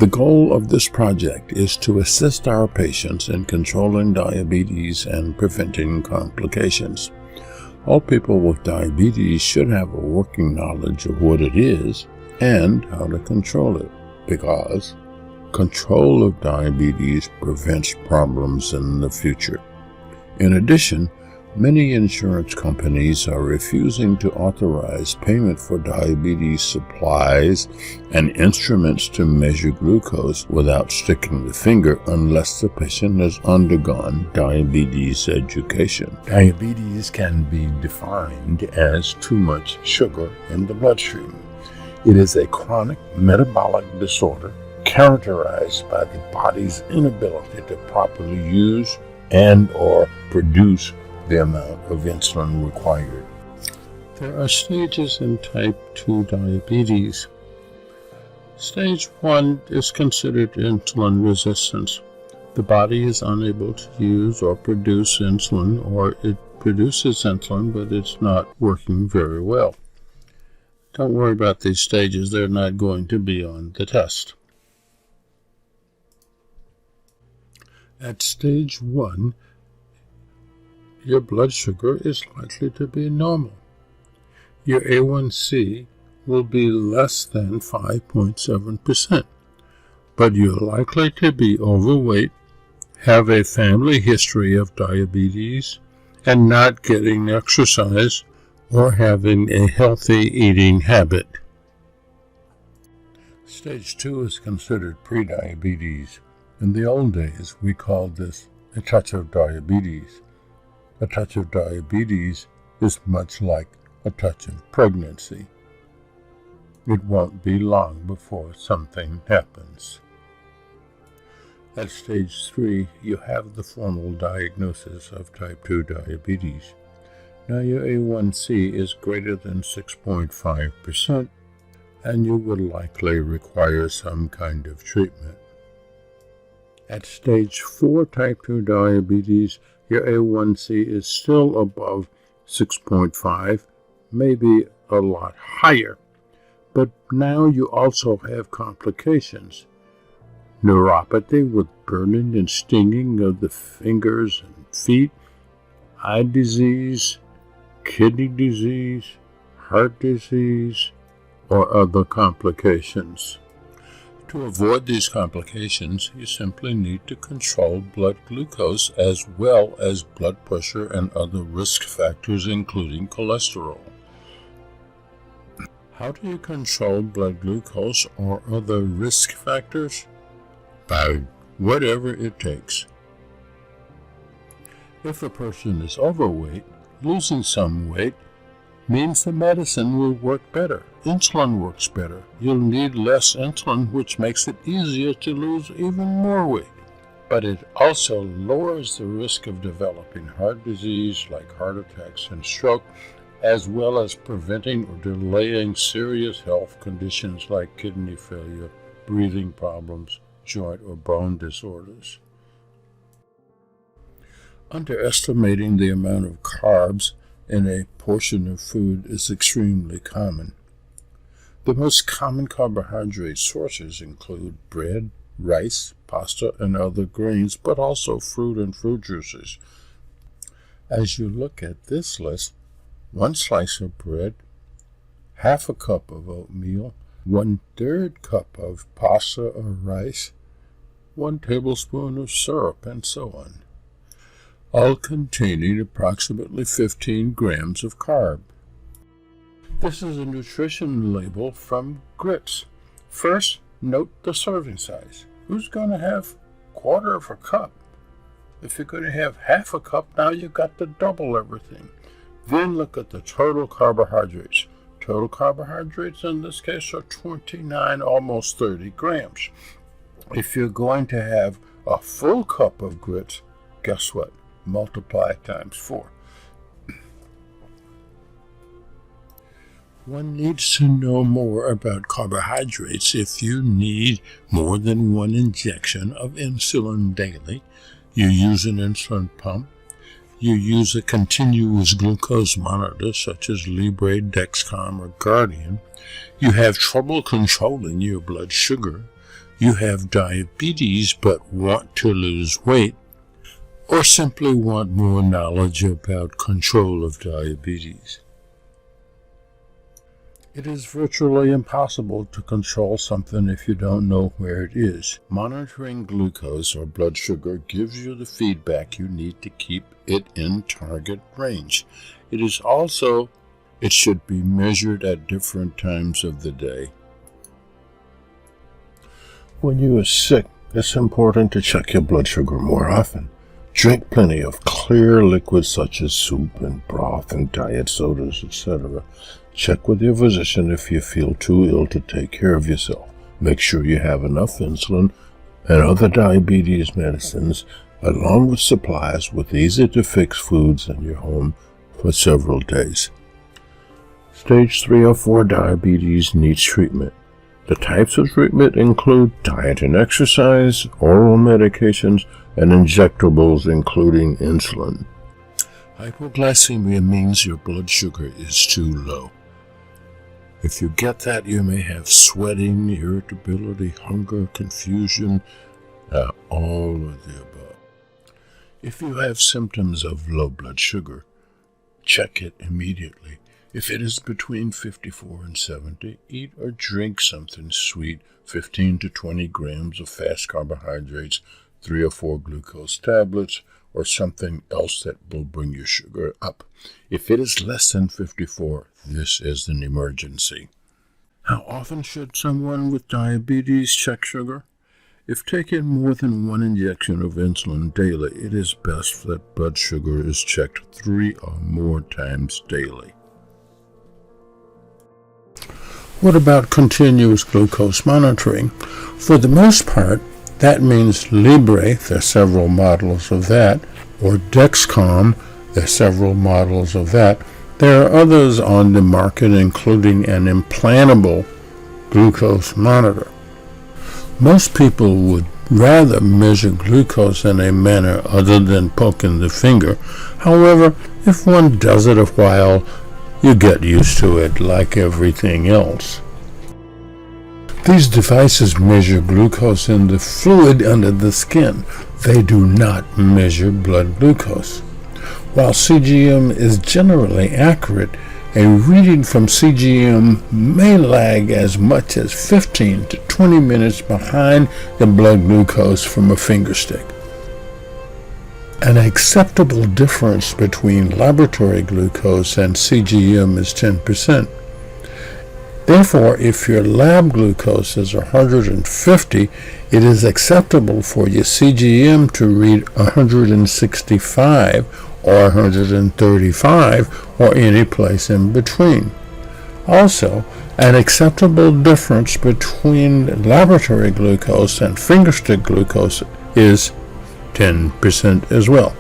The goal of this project is to assist our patients in controlling diabetes and preventing complications. All people with diabetes should have a working knowledge of what it is and how to control it, because control of diabetes prevents problems in the future. In addition, many insurance companies are refusing to authorize payment for diabetes supplies and instruments to measure glucose without sticking the finger unless the patient has undergone diabetes education. Diabetes can be defined as too much sugar in the bloodstream. It is a chronic metabolic disorder characterized by the body's inability to properly use and/or produce the amount of insulin required. There are stages in type 2 diabetes. Stage 1 is considered insulin resistance. The body is unable to use or produce insulin, or it produces insulin, but it's not working very well. Don't worry about these stages, they're not going to be on the test. At stage 1, your blood sugar is likely to be normal. Your A1C will be less than 5.7%, but you're likely to be overweight, have a family history of diabetes, and not getting exercise or having a healthy eating habit. Stage 2 is considered prediabetes. In the old days, we called this a touch of diabetes. A touch of diabetes is much like a touch of pregnancy. It won't be long before something happens. At stage 3, you have the formal diagnosis of type 2 diabetes. Now your A1C is greater than 6.5%, and you will likely require some kind of treatment. At stage 4 type 2 diabetes, your A1C is still above 6.5, maybe a lot higher. But now you also have complications. Neuropathy with burning and stinging of the fingers and feet, eye disease, kidney disease, heart disease, or other complications. To avoid these complications, you simply need to control blood glucose as well as blood pressure and other risk factors, including cholesterol. How do you control blood glucose or other risk factors? By whatever it takes. If a person is overweight, losing some weight means the medicine will work better. Insulin works better. You'll need less insulin, which makes it easier to lose even more weight. But it also lowers the risk of developing heart disease like heart attacks and stroke, as well as preventing or delaying serious health conditions like kidney failure, breathing problems, joint or bone disorders. Underestimating the amount of carbs in a portion of food is extremely common. The most common carbohydrate sources include bread, rice, pasta, and other grains, but also fruit and fruit juices. As you look at this list, 1 slice of bread, half a cup of oatmeal, 1/3 cup of pasta or rice, 1 tablespoon of syrup, and so on, all containing approximately 15 grams of carb. This is a nutrition label from Grits. First, note the serving size. Who's going to have 1/4 of a cup? If you're going to have half a cup, now you've got to double everything. Then look at the total carbohydrates. Total carbohydrates in this case are 29, almost 30 grams. If you're going to have a full cup of grits, guess what? Multiply times 4. One needs to know more about carbohydrates if you need more than 1 injection of insulin daily, you use an insulin pump, you use a continuous glucose monitor such as Libre, Dexcom, or Guardian, you have trouble controlling your blood sugar, you have diabetes but want to lose weight, or simply want more knowledge about control of diabetes. It is virtually impossible to control something if you don't know where it is. Monitoring glucose or blood sugar gives you the feedback you need to keep it in target range. It should be measured at different times of the day. When you are sick, it's important to check your blood sugar more often. Drink plenty of clear liquids such as soup and broth and diet sodas, etc. Check with your physician if you feel too ill to take care of yourself. Make sure you have enough insulin and other diabetes medicines, along with supplies with easy-to-fix foods in your home for several days. Stage 3 or 4 diabetes needs treatment. The types of treatment include diet and exercise, oral medications, and injectables including insulin. Hypoglycemia means your blood sugar is too low. If you get that, you may have sweating, irritability, hunger, confusion, all of the above. If you have symptoms of low blood sugar, check it immediately. If it is between 54 and 70, eat or drink something sweet, 15 to 20 grams of fast carbohydrates, 3 or 4 glucose tablets, or something else that will bring your sugar up. If it is less than 54, this is an emergency. How often should someone with diabetes check sugar? If taking more than 1 injection of insulin daily, it is best that blood sugar is checked 3 or more times daily. What about continuous glucose monitoring? For the most part, that means Libre, there are several models of that, or Dexcom, there are several models of that. There are others on the market, including an implantable glucose monitor. Most people would rather measure glucose in a manner other than poking the finger. However, if one does it a while, you get used to it like everything else. These devices measure glucose in the fluid under the skin. They do not measure blood glucose. While CGM is generally accurate, a reading from CGM may lag as much as 15 to 20 minutes behind the blood glucose from a finger stick. An acceptable difference between laboratory glucose and CGM is 10%. Therefore, if your lab glucose is 150, it is acceptable for your CGM to read 165 or 135 or any place in between. Also, an acceptable difference between laboratory glucose and fingerstick glucose is 10% as well.